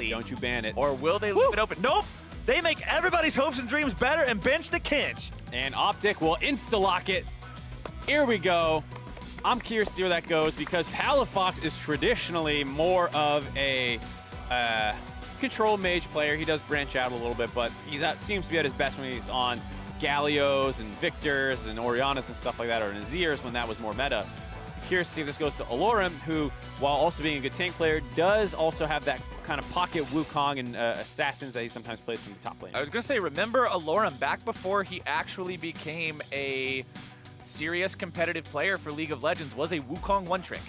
Hey. Don't you ban it. Or will they leave it open? Nope. They make everybody's hopes and dreams better and bench the Kinch. And OpTic will insta-lock it. Here we go. I'm curious to see where that goes because Palafox is traditionally more of a control mage player. He does branch out a little bit, but seems to be at his best when he's on Gallios and Victors and Orianas and stuff like that, or Nazirs when that was more meta. Curious to see if this goes to Alorum, who, while also being a good tank player, does also have that kind of pocket Wukong and assassins that he sometimes plays from the top lane. I was going to say, remember Alorum back before he actually became a serious competitive player for League of Legends was a Wukong one-trick.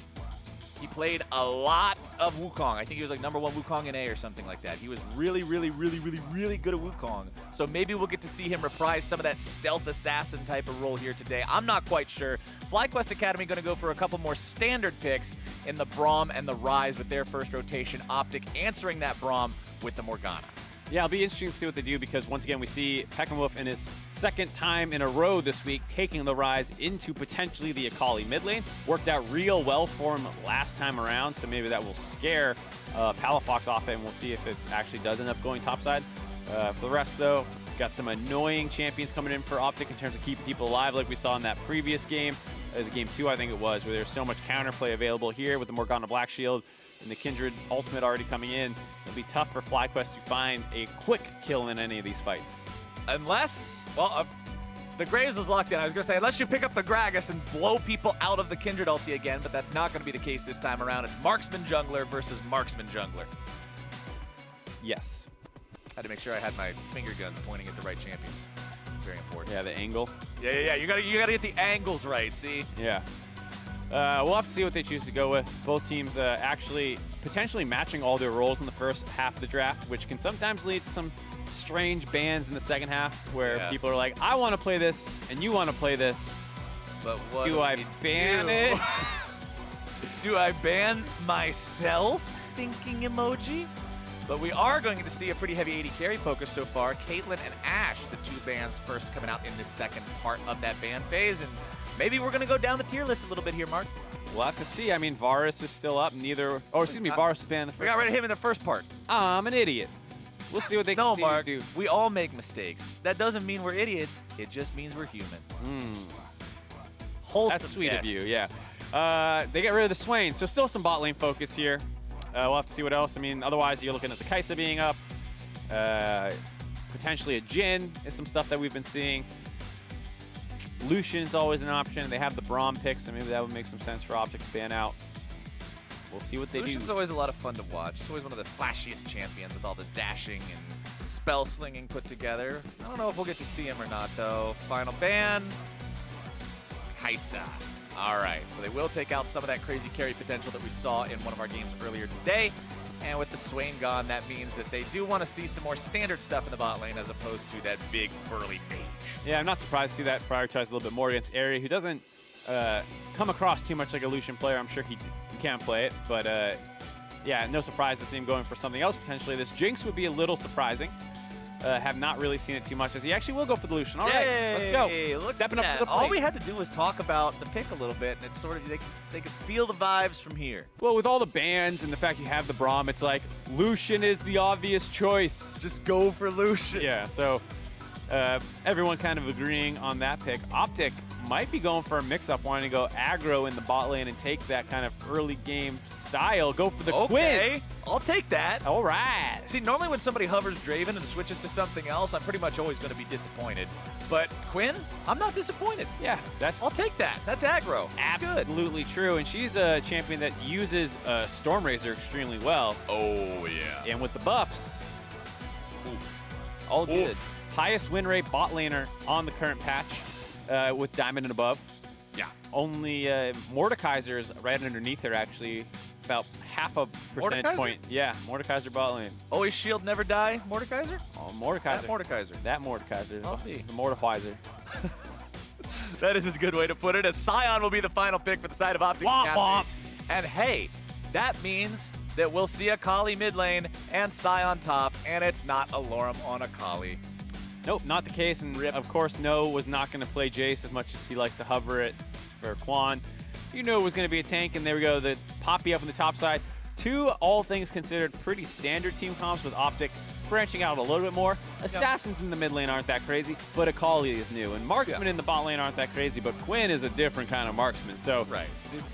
He played a lot of Wukong. I think he was like #1 Wukong in A or something like that. He was really, really, really, really, really good at Wukong. So maybe we'll get to see him reprise some of that stealth assassin type of role here today. I'm not quite sure. FlyQuest Academy going to go for a couple more standard picks in the Braum and the Ryze with their first rotation. OpTic answering that Braum with the Morgana. Yeah, it'll be interesting to see what they do because once again we see Peckenwolf in his second time in a row this week taking the Ryze into potentially the Akali mid lane. Worked out real well for him last time around, so maybe that will scare Palafox off it, and we'll see if it actually does end up going topside. For the rest though, got some annoying champions coming in for OpTic in terms of keeping people alive like we saw in that previous game. It was game 2, I think it was, where there's so much counterplay available here with the Morgana Black Shield and the Kindred ultimate already coming in. It'll be tough for FlyQuest to find a quick kill in any of these fights. Unless, well, the Graves is locked in. I was going to say, unless you pick up the Gragas and blow people out of the Kindred ulti again, but that's not going to be the case this time around. It's Marksman Jungler versus Marksman Jungler. Yes. Had to make sure I had my finger guns pointing at the right champions. It's very important. Yeah, the angle. Yeah. You gotta get the angles right, see? Yeah. We'll have to see what they choose to go with. Both teams actually potentially matching all their roles in the first half of the draft, which can sometimes lead to some strange bans in the second half where people are like, I want to play this and you want to play this. But what do I ban it? Do I ban myself? Thinking emoji. But we are going to see a pretty heavy AD carry focus so far. Caitlyn and Ashe, the two bans first coming out in this second part of that ban phase. And maybe we're going to go down the tier list a little bit here, Mark. We'll have to see. I mean, Varus is still up. Varus is banned in the first. We got rid of him in the first part. I'm an idiot. We'll see what they no, continue Mark, to do. We all make mistakes. That doesn't mean we're idiots. It just means we're human. Wholesome. That's sweet of you, yeah. They get rid of the Swain, so still some bot lane focus here. We'll have to see what else. I mean, otherwise you're looking at the Kai'Sa being up. Potentially a Jhin is some stuff that we've been seeing. Lucian's always an option. They have the Braum pick, so maybe that would make some sense for OpTic to ban out. We'll see what they Lucian's do. always a lot of fun to watch. It's always one of the flashiest champions with all the dashing and spell slinging put together. I don't know if we'll get to see him or not, though. Final ban. Kai'Sa. All right, so they will take out some of that crazy carry potential that we saw in one of our games earlier today. And with the Swain gone, that means that they do want to see some more standard stuff in the bot lane as opposed to that big burly mage. Yeah, I'm not surprised to see that prioritized a little bit more against Ahri, who doesn't come across too much like a Lucian player. I'm sure he can play it, but yeah, no surprise to see him going for something else potentially. This Jinx would be a little surprising. Have not really seen it too much, as he actually will go for the Lucian. All right, let's go. Look Stepping at up that. to the plate. All we had to do was talk about the pick a little bit, and it's sort of they could feel the vibes from here. Well, with all the bans and the fact you have the Braum, it's like Lucian is the obvious choice. Just go for Lucian. Yeah, so everyone kind of agreeing on that pick. OpTic might be going for a mix-up, wanting to go aggro in the bot lane and take that kind of early game style. Go for the Quinn. I'll take that. All right. See, normally when somebody hovers Draven and switches to something else, I'm pretty much always going to be disappointed. But Quinn, I'm not disappointed. Yeah, I'll take that. That's aggro. Absolutely true. And she's a champion that uses Stormrazor extremely well. Oh, yeah. And with the buffs, all good. Highest win rate bot laner on the current patch with Diamond and above. Yeah. Only Mordekaiser is right underneath her, actually. About half a percentage point. Yeah, Mordekaiser bot lane. Always shield, never die, Mordekaiser? Oh, Mordekaiser. That Mordekaiser. Oh, the Mordekaiser. That is a good way to put it, as Sion will be the final pick for the side of OpTic Academy. And hey, that means that we'll see Akali mid lane and Sion top, and it's not Alorum on Akali. Nope, not the case. And of course, No was not going to play Jace as much as he likes to hover it for Quan. You knew it was going to be a tank, and there we go. The Poppy up on the top side. Two, all things considered, pretty standard team comps with OpTic branching out a little bit more. Assassins in the mid lane aren't that crazy, but Akali is new. And marksmen in the bot lane aren't that crazy, but Quinn is a different kind of marksman. So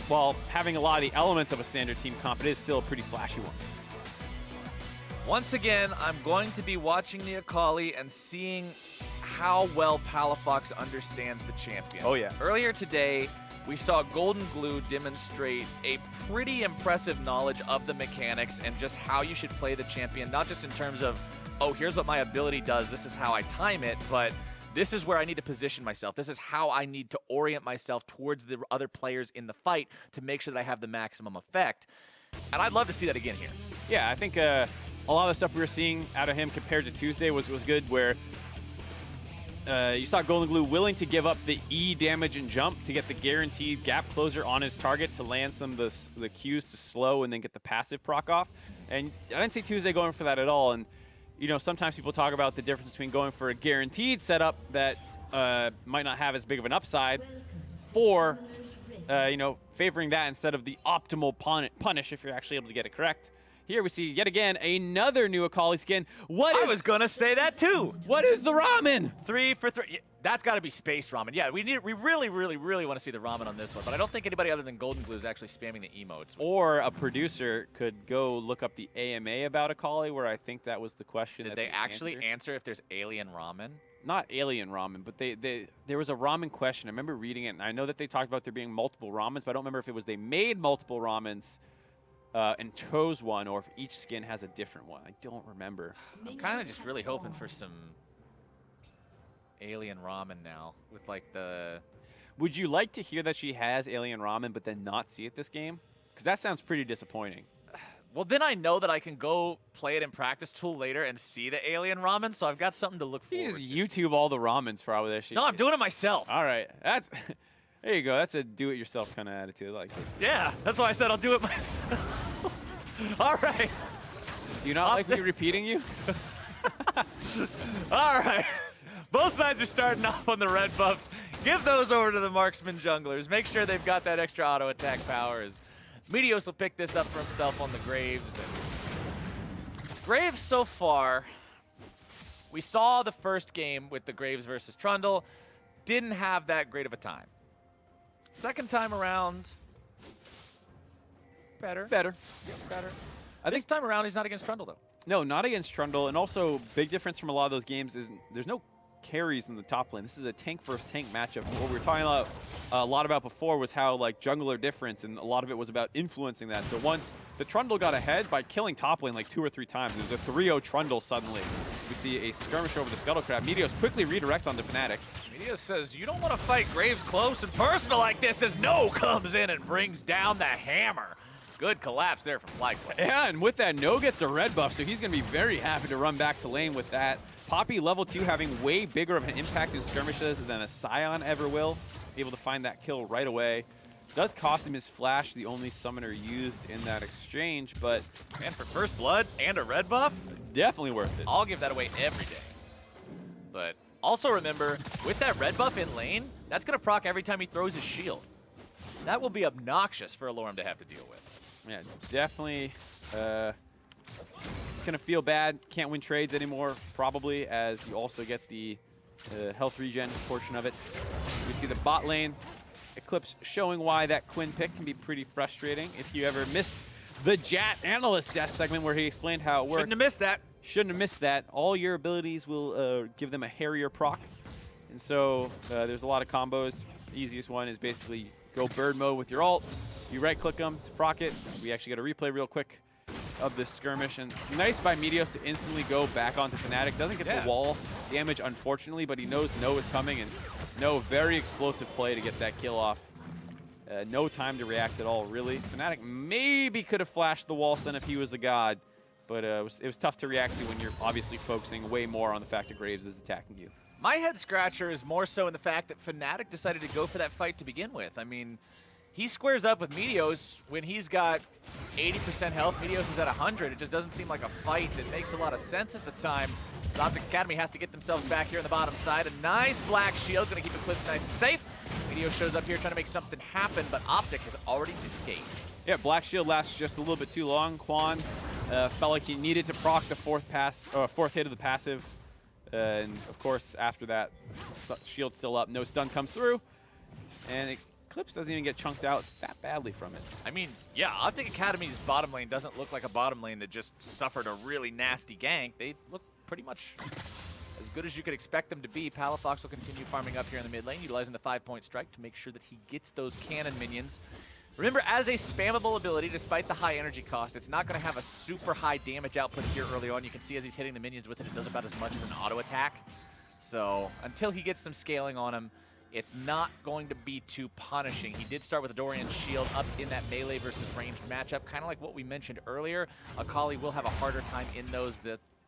while having a lot of the elements of a standard team comp, it is still a pretty flashy one. Once again, I'm going to be watching the Akali and seeing how well Palafox understands the champion. Oh, yeah. Earlier today, we saw Golden Glue demonstrate a pretty impressive knowledge of the mechanics and just how you should play the champion, not just in terms of, oh, here's what my ability does, this is how I time it, but this is where I need to position myself. This is how I need to orient myself towards the other players in the fight to make sure that I have the maximum effect. And I'd love to see that again here. Yeah, I think a lot of the stuff we were seeing out of him compared to Tuesday was good, where you saw Golden Glue willing to give up the E damage and jump to get the guaranteed gap closer on his target to land some of the Qs to slow and then get the passive proc off. And I didn't see Tuesday going for that at all. And, you know, sometimes people talk about the difference between going for a guaranteed setup that might not have as big of an upside for, you know, favoring that instead of the optimal punish if you're actually able to get it correct. Here we see, yet again, another new Akali skin. I was going to say that, too. What is the ramen? 3 for 3. Yeah, that's got to be space ramen. Yeah, we really want to see the ramen on this one, but I don't think anybody other than Golden Glue is actually spamming the emotes. Or a producer could go look up the AMA about Akali, where I think that was the question. Did they actually answer if there's alien ramen? Not alien ramen, but there was a ramen question. I remember reading it, and I know that they talked about there being multiple ramens, but I don't remember if it was they made multiple ramens and chose one, or if each skin has a different one. I don't remember. I'm kind of just really hoping for some alien ramen now with like the... Would you like to hear that she has alien ramen but then not see it this game? Because that sounds pretty disappointing. Well, then I know that I can go play it in practice tool later and see the alien ramen, so I've got something to look forward to. You just YouTube all the ramens probably. That No, I'm doing it myself. All right. That's... There you go. That's a do-it-yourself kind of attitude. I like it. Yeah, that's why I said I'll do it myself. All right. Do you not like me repeating you? All right. Both sides are starting off on the red buffs. Give those over to the marksman junglers. Make sure they've got that extra auto attack power. As Meteos will pick this up for himself on the Graves. And Graves so far, we saw the first game with the Graves versus Trundle. Didn't have that great of a time. Second time around, better. This time around, he's not against Trundle, though. No, not against Trundle. And also, big difference from a lot of those games is there's no carries in the top lane. This is a tank versus tank matchup. What we were talking about a lot about before was how, like, jungler difference, and a lot of it was about influencing that. So once the Trundle got ahead by killing top lane like 2 or 3 times, it was a 3-0 Trundle suddenly. We see a skirmish over the Scuttlecrab. Meteos quickly redirects onto Fnatic. Meteos says, you don't want to fight Graves close and personal like this, as No comes in and brings down the hammer. Good collapse there from FlyQuest. Yeah, and with that, No gets a red buff, so he's going to be very happy to run back to lane with that. Poppy level 2 having way bigger of an impact in skirmishes than a Scion ever will. Able to find that kill right away. Does cost him his flash, the only summoner used in that exchange, but... And for first blood and a red buff? Definitely worth it. I'll give that away every day. But also remember, with that red buff in lane, that's going to proc every time he throws his shield. That will be obnoxious for Alorum to have to deal with. Yeah, definitely gonna feel bad. Can't win trades anymore, probably, as you also get the health regen portion of it. We see the bot lane. Eclipse showing why that Quinn pick can be pretty frustrating. If you ever missed the Jat Analyst Death segment where he explained how it worked. Shouldn't have missed that. Shouldn't have missed that. All your abilities will give them a Harrier proc. And so there's a lot of combos. The easiest one is basically go bird mode with your ult. You right-click them to proc it. So we actually got a replay real quick of this skirmish. And nice by Meteos to instantly go back onto Fnatic. Doesn't get the wall damage, unfortunately, but he knows No is coming. And No, very explosive play to get that kill off. No time to react at all, really. Fnatic maybe could have flashed the wall stun if he was a god. But it was tough to react to when you're obviously focusing way more on the fact that Graves is attacking you. My head scratcher is more so in the fact that Fnatic decided to go for that fight to begin with. I mean, he squares up with Meteos when he's got 80% health. Meteos is at 100. It just doesn't seem like a fight that makes a lot of sense at the time. So OpTic Academy has to get themselves back here on the bottom side. A nice black shield, going to keep Eclipse nice and safe. Meteos shows up here trying to make something happen, but OpTic has already disengaged. Yeah, Black Shield lasts just a little bit too long. Quan felt like he needed to proc the fourth hit of the passive. And of course, after that, shield's still up. No stun comes through. And Eclipse doesn't even get chunked out that badly from it. I mean, yeah, OpTic Academy's bottom lane doesn't look like a bottom lane that just suffered a really nasty gank. They look pretty much as good as you could expect them to be. Palafox will continue farming up here in the mid lane, utilizing the 5-point strike to make sure that he gets those cannon minions. Remember, as a spammable ability, despite the high energy cost, it's not going to have a super high damage output here early on. You can see as he's hitting the minions with it, it does about as much as an auto attack. So until he gets some scaling on him, it's not going to be too punishing. He did start with a Dorian shield up in that melee versus ranged matchup, kind of like what we mentioned earlier. Akali will have a harder time in those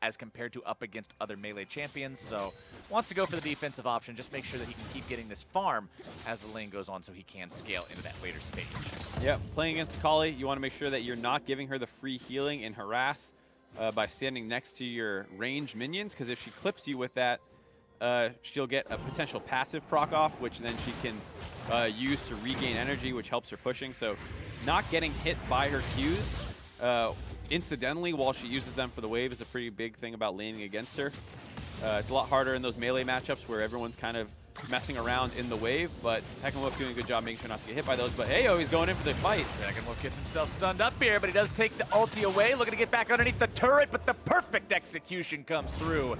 as compared to up against other melee champions, so wants to go for the defensive option, just make sure that he can keep getting this farm as the lane goes on so he can scale into that later stage. Yeah, playing against Akali, you want to make sure that you're not giving her the free healing and harass by standing next to your ranged minions, because if she clips you with that, she'll get a potential passive proc off, which then she can use to regain energy, which helps her pushing. So not getting hit by her Qs incidentally while she uses them for the wave is a pretty big thing about laning against her. It's a lot harder in those melee matchups where everyone's kind of messing around in the wave, but Pekkenwolf doing a good job making sure not to get hit by those. But Ayo, he's going in for the fight. Pekkenwolf gets himself stunned up here, but he does take the ulti away, looking to get back underneath the turret, but the perfect execution comes through.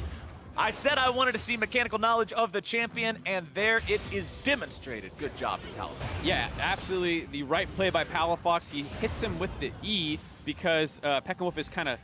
I said I wanted to see mechanical knowledge of the champion, and there it is demonstrated. Good job, Palafox. Yeah, absolutely the right play by Palafox. He hits him with the E because Pekkenwolf is kind of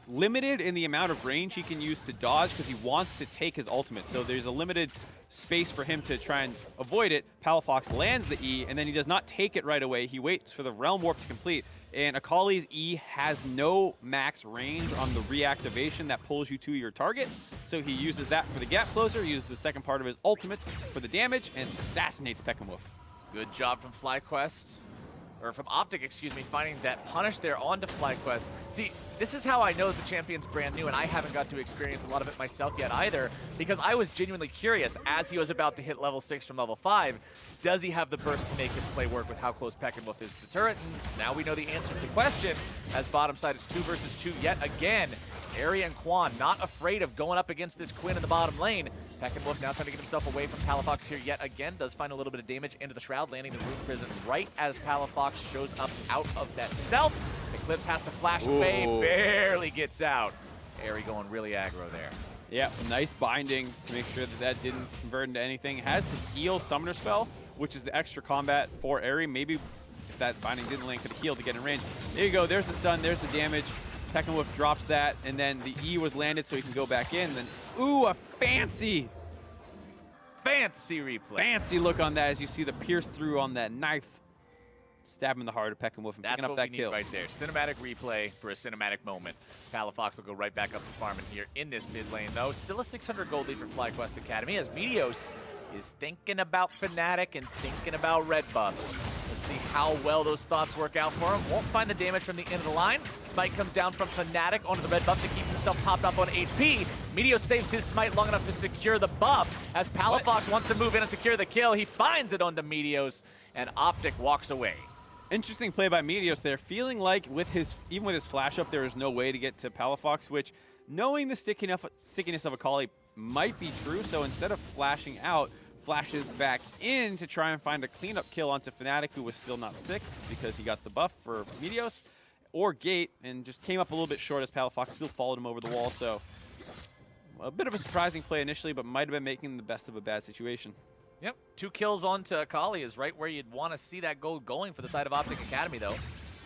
limited in the amount of range he can use to dodge because he wants to take his ultimate. So there's a limited space for him to try and avoid it. Palafox lands the E, and then he does not take it right away. He waits for the Realm Warp to complete. And Akali's E has no max range on the reactivation that pulls you to your target. So he uses that for the gap closer, uses the second part of his ultimate for the damage, and assassinates Pekkenwolf. Good job from FlyQuest. Or from OpTic, excuse me, finding that punish there onto FlyQuest. See, this is how I know that the champion's brand new, and I haven't got to experience a lot of it myself yet either, because I was genuinely curious as he was about to hit level 6 from level 5, does he have the burst to make his play work with how close Pekkenwolf is to the turret? And now we know the answer to the question, as bottom side is 2 versus 2 yet again. Ari and Quan not afraid of going up against this Quinn in the bottom lane. Pekkenwolf now trying to get himself away from Palafox here yet again. Does find a little bit of damage into the Shroud, landing the Rune Prison right as Palafox shows up out of that stealth. Eclipse has to flash away, barely gets out. Ari going really aggro there. Yeah, nice binding to make sure that that didn't convert into anything. Has the heal summoner spell, which is the extra combat for Ari. Maybe if that binding didn't land, could have healed to get in range. There you go, there's the stun, there's the damage. Pekkenwolf drops that, and then the E was landed so he can go back in. Then, ooh, a fancy replay. Fancy look on that as you see the pierce through on that knife. Stabbing the heart of Pekkenwolf and picking up that kill. That's what we need right there. Cinematic replay for a cinematic moment. Palafox will go right back up to farming here in this mid lane, though. Still a 600 gold lead for FlyQuest Academy as Meteos is thinking about Fnatic and thinking about red buffs. Let's see how well those thoughts work out for him. Won't find the damage from the end of the line. Smite comes down from Fnatic onto the red buff to keep himself topped up on HP. Meteos saves his Smite long enough to secure the buff. As Palafox wants to move in and secure the kill, he finds it onto Meteos, and OpTic walks away. Interesting play by Meteos there, feeling like even with his flash up, there is no way to get to Palafox, which, knowing the stickiness of Akali might be true, so instead of flashing out, flashes back in to try and find a cleanup kill onto Fnatic, who was still not 6 because he got the buff for Meteos, or Gate, and just came up a little bit short as Palafox still followed him over the wall, so a bit of a surprising play initially, but might have been making the best of a bad situation. Yep, 2 kills onto Akali is right where you'd want to see that gold going for the side of OpTic Academy, though.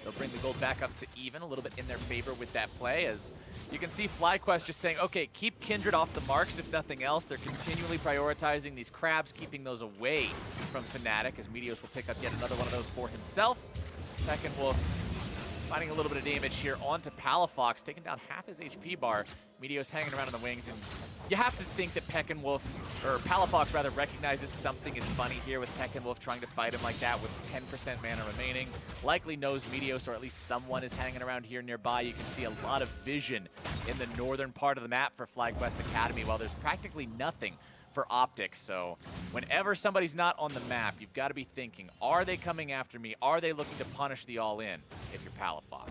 They'll bring the gold back up to even, a little bit in their favor with that play, as you can see FlyQuest just saying, okay, keep Kindred off the marks if nothing else. They're continually prioritizing these crabs, keeping those away from Fnatic, as Meteos will pick up yet another one of those for himself. Pekkenwolf finding a little bit of damage here onto Palafox, taking down half his HP bar. Meteos hanging around in the wings, and you have to think that Pekkenwolf, or Palafox rather, recognizes something is funny here with Pekkenwolf trying to fight him like that with 10% mana remaining. Likely knows Meteos, or at least someone is hanging around here nearby. You can see a lot of vision in the northern part of the map for FlyQuest Academy, while there's practically nothing for OpTic. So whenever somebody's not on the map, you've got to be thinking, are they coming after me? Are they looking to punish the all-in if you're Palafox?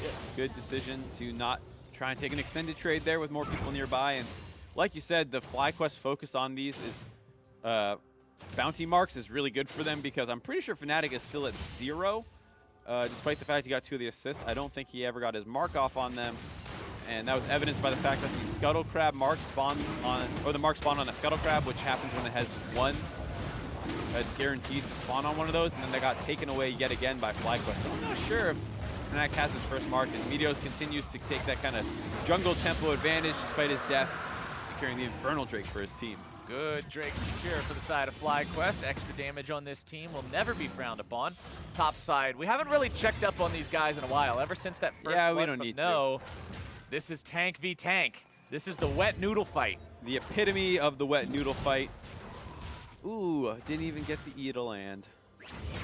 Yeah, good decision to not try and take an extended trade there with more people nearby. And like you said, the FlyQuest focus on these is bounty marks is really good for them because I'm pretty sure Fnatic is still at 0. Despite the fact he got 2 of the assists, I don't think he ever got his mark off on them. And that was evidenced by the fact that the Scuttle Crab mark spawned on, or the mark spawned on a Scuttle Crab, which happens when it has 1. It's guaranteed to spawn on one of those, and then they got taken away yet again by FlyQuest. So I'm not sure if Fnatic has his first mark, and Meteos continues to take that kind of jungle tempo advantage despite his death, securing the Infernal Drake for his team. Good Drake secure for the side of FlyQuest. Extra damage on this team will never be frowned upon. Top side, we haven't really checked up on these guys in a while. Ever since that first we don't need to. This is tank v tank. This is the wet noodle fight. The epitome of the wet noodle fight. Ooh, didn't even get the E to land.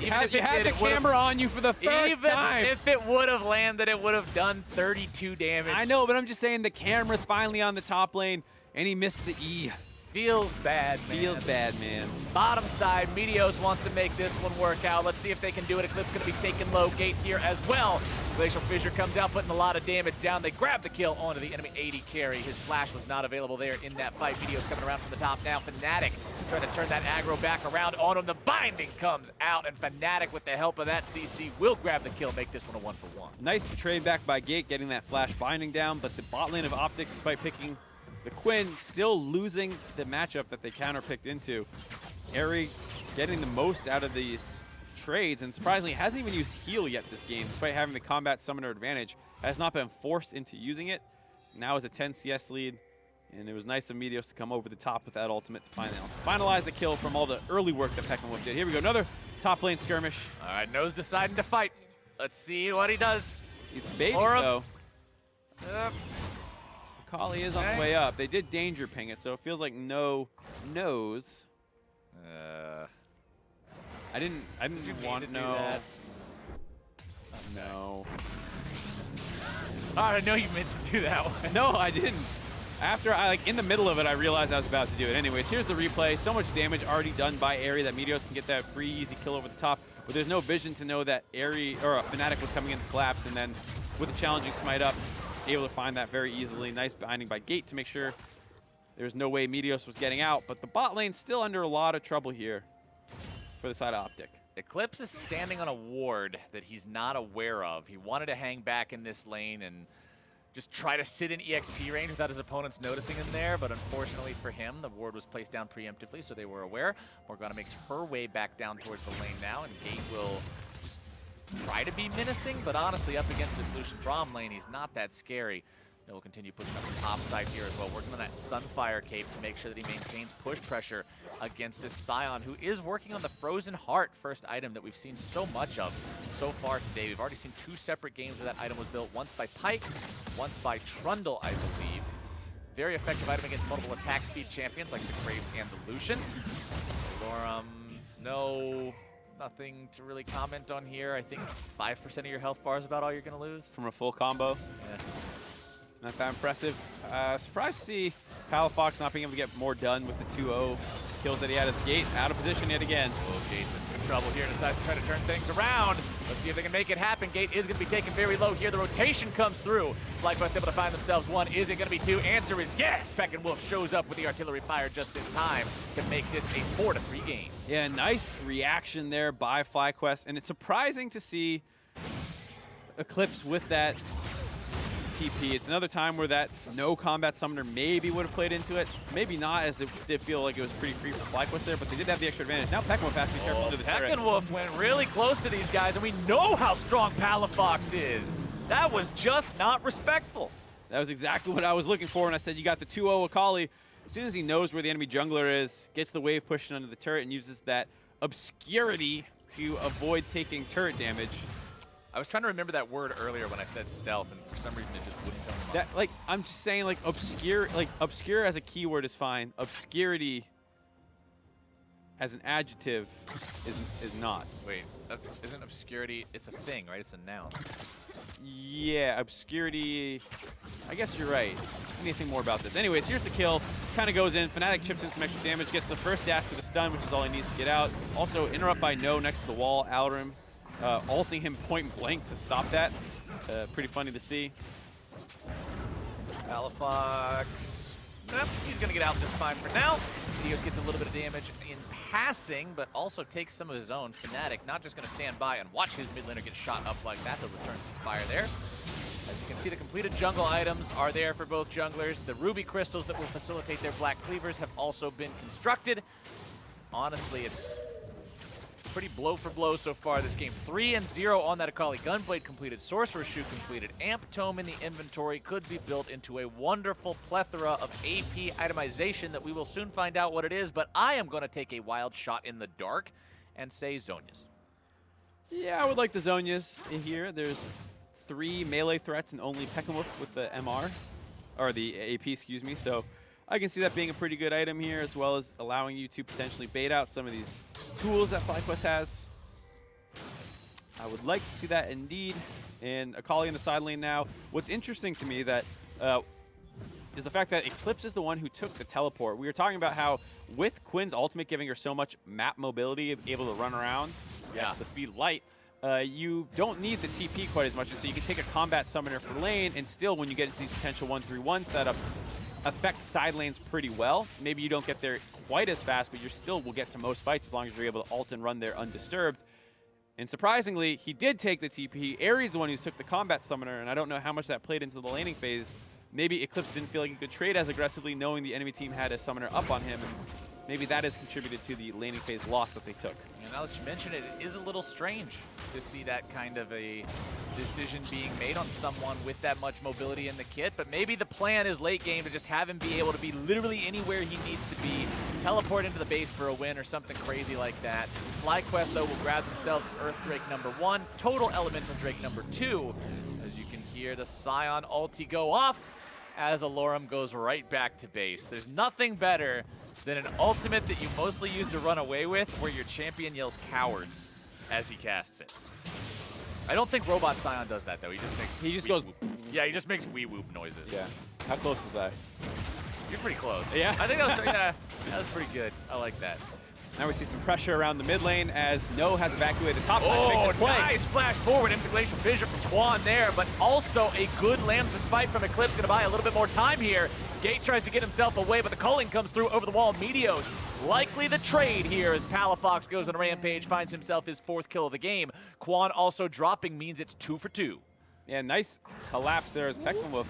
You had the camera on you for the first time. Even if it would have landed, it would have done 32 damage. I know, but I'm just saying the camera's finally on the top lane, and he missed the E. Feels bad, man. Feels bad, man. Bottom side, Meteos wants to make this one work out. Let's see if they can do it. Eclipse going to be taking low. Gate here as well. Glacial Fissure comes out, putting a lot of damage down. They grab the kill onto the enemy 80 carry. His flash was not available there in that fight. Meteos coming around from the top now. Fnatic trying to turn that aggro back around on him. The binding comes out, and Fnatic, with the help of that CC, will grab the kill, make this one a 1-for-1. Nice trade back by Gate, getting that flash binding down, but the bot lane of OpTic, despite picking the Quinn, still losing the matchup that they counter-picked into. Airy getting the most out of these trades, and surprisingly hasn't even used heal yet this game, despite having the combat summoner advantage. Has not been forced into using it. Now is a 10 CS lead, and it was nice of Meteos to come over the top with that ultimate to finalize the kill from all the early work that Peckenwolf did. Here we go, another top lane skirmish. All right, Nose deciding to fight. Let's see what he does. He's baiting, though. Akali is on the way up. They did danger ping it, so it feels like no knows. I didn't want to know. That. No. Oh, I know you meant to do that one. No, I didn't. After in the middle of it, I realized I was about to do it. Anyways, here's the replay. So much damage already done by Airy that Meteos can get that free, easy kill over the top. But there's no vision to know that Airy or Fnatic was coming into collapse, and then with the challenging smite up, able to find that very easily. Nice binding by Gate to make sure there's no way Meteos was getting out. But the bot lane's still under a lot of trouble here for the side of OpTic. Eclipse is standing on a ward that he's not aware of. He wanted to hang back in this lane and just try to sit in EXP range without his opponents noticing him there, but unfortunately for him, the ward was placed down preemptively, so they were aware. Morgana makes her way back down towards the lane now, and Gate will just try to be menacing, but honestly, up against this Lucian Braum lane, he's not that scary. They will continue pushing up the top side here as well, working on that Sunfire cape to make sure that he maintains push pressure against this Scion, who is working on the Frozen Heart first item that we've seen so much of so far today. We've already seen 2 separate games where that item was built, once by Pyke, once by Trundle, I believe. Very effective item against multiple attack speed champions like the Graves and the Lucian. Lorum, no, nothing to really comment on here. I think 5% of your health bar is about all you're going to lose. From a full combo. Yeah. Not that impressive. Surprised to see Palafox not being able to get more done with the 2-0 kills that he had as Gate. Out of position yet again. Oh, Gate's in some trouble here. Decides to try to turn things around. Let's see if they can make it happen. Gate is going to be taken very low here. The rotation comes through. FlyQuest able to find themselves 1. Is it going to be 2? Answer is yes. Peckenwolf shows up with the artillery fire just in time to make this a 4-3 game. Yeah, nice reaction there by FlyQuest. And it's surprising to see Eclipse with that TP. It's another time where that no combat summoner maybe would have played into it. Maybe not, as it did feel like it was pretty free for FlyQuest there, but they did have the extra advantage. Now Peckenwolf has to be careful under the turret. Peckenwolf went really close to these guys, and we know how strong Palafox is. That was just not respectful. That was exactly what I was looking for when I said you got the 2-0 Akali. As soon as he knows where the enemy jungler is, gets the wave pushing under the turret and uses that obscurity to avoid taking turret damage. I was trying to remember that word earlier when I said stealth, and for some reason it just wouldn't come to mind. That, I'm just saying, obscure as a keyword is fine. Obscurity as an adjective is not. Wait, isn't obscurity, it's a thing, right? It's a noun. Yeah, obscurity. I guess you're right. Anything more about this? Anyways, here's the kill. Kind of goes in. Fnatic chips in some extra damage, gets the first dash with a stun, which is all he needs to get out. Also, interrupt by No next to the wall. Alrim ulting him point blank to stop that. Pretty funny to see. Palafox, nope, he's going to get out just fine for now. Dios gets a little bit of damage in passing, but also takes some of his own. Fnatic not just going to stand by and watch his mid laner get shot up like that. He'll return some fire there. As you can see, the completed jungle items are there for both junglers. The ruby crystals that will facilitate their black cleavers have also been constructed. Honestly, it's pretty blow for blow so far this game. 3-0 on that Akali Gunblade completed. Sorcerer's Shoe completed. Amp Tome in the inventory could be built into a wonderful plethora of AP itemization that we will soon find out what it is, but I am going to take a wild shot in the dark and say Zhonya's. Yeah, I would like the Zhonya's in here. There's 3 melee threats and only Pekkamwolf with the MR, or the AP, excuse me. So I can see that being a pretty good item here, as well as allowing you to potentially bait out some of these tools that FlyQuest has. I would like to see that indeed. And Akali in the side lane now. What's interesting to me that is the fact that Eclipse is the one who took the teleport. We were talking about how with Quinn's ultimate giving her so much map mobility, able to run around at the speed of light, you don't need the TP quite as much, and so you can take a combat summoner for lane, and still when you get into these potential 1-3-1 setups, affect side lanes pretty well. Maybe you don't get there quite as fast, but you still will get to most fights as long as you're able to ult and run there undisturbed. And surprisingly, he did take the TP. Ares is the one who took the combat summoner, and I don't know how much that played into the laning phase. Maybe Eclipse didn't feel like he could trade as aggressively knowing the enemy team had a summoner up on him, and maybe that has contributed to the laning phase loss that they took. And now that you mention it, it is a little strange to see that kind of a decision being made on someone with that much mobility in the kit, but maybe the plan is late game to just have him be able to be literally anywhere he needs to be, teleport into the base for a win or something crazy like that. FlyQuest, though, will grab themselves Earth Drake #1, Total Elemental Drake #2. As you can hear the Scion ulti go off, as Alorum goes right back to base. There's nothing better than an ultimate that you mostly use to run away with where your champion yells cowards as he casts it. I don't think Robot Scion does that, though. He just goes whoop. Yeah, he just makes wee whoop noises. Yeah. How close was that? You're pretty close. Yeah? I think that was, yeah, that was pretty good. I like that. Now we see some pressure around the mid lane as No has evacuated the top lane. Oh, nice flash forward. Integration vision from Quan there, but also a good Lamb's Respite from Eclipse. Going to buy a little bit more time here. Gate tries to get himself away, but the culling comes through over the wall. Meteos likely the trade here as Palafox goes on a rampage, finds himself his 4th kill of the game. Quan also dropping means it's 2 for 2. Yeah, nice collapse there as Pekkamwolf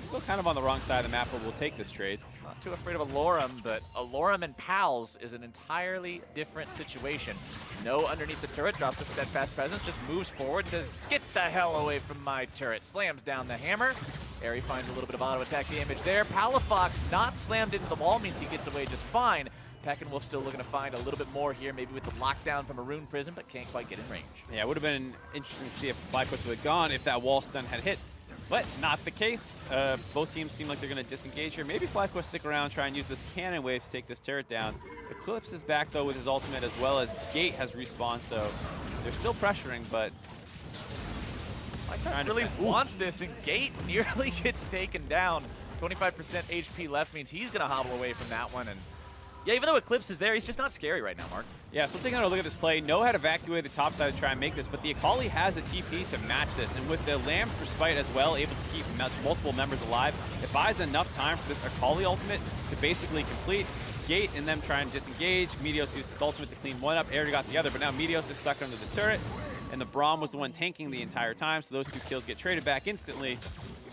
still kind of on the wrong side of the map, but we'll take this trade. Not too afraid of Alorum, but Alorum and Pals is an entirely different situation. No underneath the turret, drops a steadfast presence, just moves forward, says, get the hell away from my turret. Slams down the hammer. Aerie finds a little bit of auto attack damage there. Palafox not slammed into the wall means he gets away just fine. Pekkamwolf still looking to find a little bit more here, maybe with the lockdown from a rune prison, but can't quite get in range. Yeah, it would have been interesting to see if FlyQuest would have gone if that wall stun had hit. But not the case. Both teams seem like they're going to disengage here. Maybe FlyQuest stick around, try and use this cannon wave to take this turret down. Eclipse is back, though, with his ultimate, as well as Gate has respawned, so they're still pressuring, but FlyQuest really wants this, and Gate nearly gets taken down. 25% HP left means he's going to hobble away from that one. And yeah, even though Eclipse is there, he's just not scary right now, Mark. Yeah, so taking a look at this play, No had evacuated the top side to try and make this, but the Akali has a TP to match this, and with the Lamb's Respite as well, able to keep multiple members alive, it buys enough time for this Akali ultimate to basically complete. Gate and them try and disengage. Meteos used his ultimate to clean one up. Aerie got the other, but now Meteos is stuck under the turret, and the Braum was the one tanking the entire time, so those 2 kills get traded back instantly.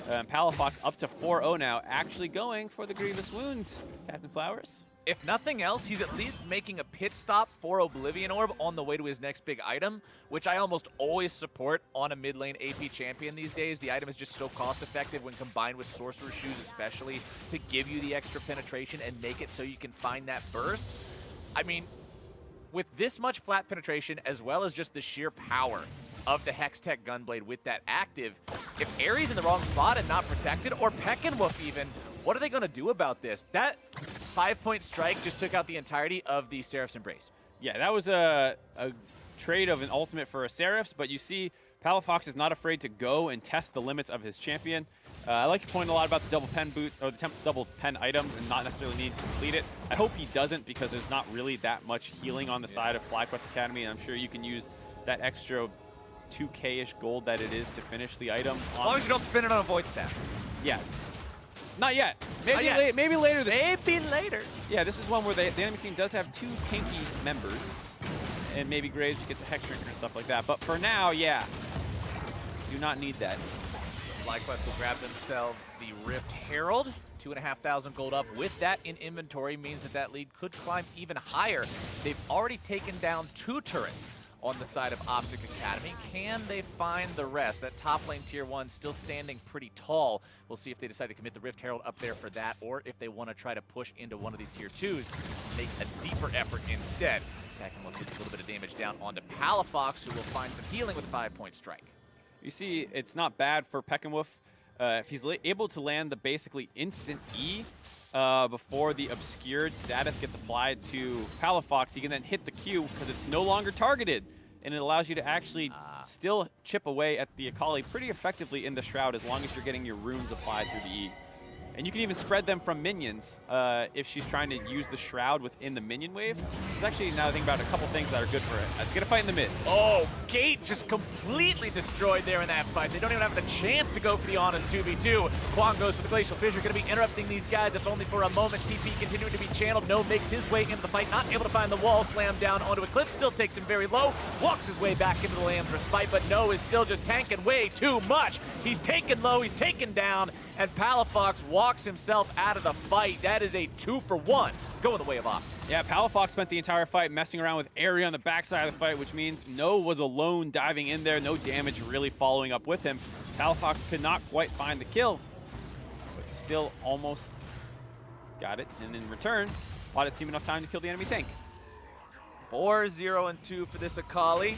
Palafox up to 4-0 now, actually going for the Grievous Wounds. Captain Flowers? If nothing else, he's at least making a pit stop for Oblivion Orb on the way to his next big item, which I almost always support on a mid lane AP champion these days. The item is just so cost effective when combined with Sorcerer's Shoes especially to give you the extra penetration and make it so you can find that burst. I mean, with this much flat penetration as well as just the sheer power of the Hextech Gunblade with that active, if Aerie's in the wrong spot and not protected, or Pekkamwolf even, what are they going to do about this? That 5-point strike just took out the entirety of the Seraph's Embrace. Yeah, that was a trade of an ultimate for a Seraph's, but you see Palafox is not afraid to go and test the limits of his champion. I like your point a lot about the double pen boot or the double pen items and not necessarily need to complete it. I hope he doesn't because there's not really that much healing on the side of FlyQuest Academy, and I'm sure you can use that extra 2K-ish gold that it is to finish the item. As long as you don't spin it on a void staff. Yeah. Not yet. Maybe, Not yet. maybe later. Maybe later. Yeah, this is one where the enemy team does have 2 tanky members, and maybe Graves gets a Hex Drinker and stuff like that. But for now, yeah, do not need that. FlyQuest will grab themselves the Rift Herald. 2,500 gold up. With that in inventory means that that lead could climb even higher. They've already taken down 2 turrets on the side of OpTic Academy. Can they find the rest? That top lane tier 1 still standing pretty tall. We'll see if they decide to commit the Rift Herald up there for that, or if they want to try to push into one of these tier 2s, make a deeper effort instead. Pekkamwof gets a little bit of damage down onto Palafox, who will find some healing with a 5-point strike. You see, it's not bad for Pekkamwof. If he's able to land the basically instant E before the obscured status gets applied to Palafox, he can then hit the Q because it's no longer targeted, and it allows you to actually still chip away at the Akali pretty effectively in the Shroud as long as you're getting your runes applied through the E. And you can even spread them from minions if she's trying to use the Shroud within the minion wave. There's actually, now that I think about it, a couple things that are good for it. Get a fight in the mid. Oh, Gate just completely destroyed there in that fight. They don't even have the chance to go for the honest 2v2. Kwang goes for the Glacial Fissure, going to be interrupting these guys if only for a moment. TP continuing to be channeled. No makes his way into the fight, not able to find the wall. Slam down onto Eclipse, still takes him very low. Walks his way back into the Lamb's Respite, but No is still just tanking way too much. He's taken low, he's taken down, and Palafox walks himself out of the fight. That is a 2-for-1. Going the way of OpTA. Yeah, Palafox spent the entire fight messing around with Airy on the backside of the fight, which means No was alone diving in there, no damage really following up with him. Palafox could not quite find the kill, but still almost got it. And in return, bought his team enough time to kill the enemy tank. 4-0-2 for this Akali.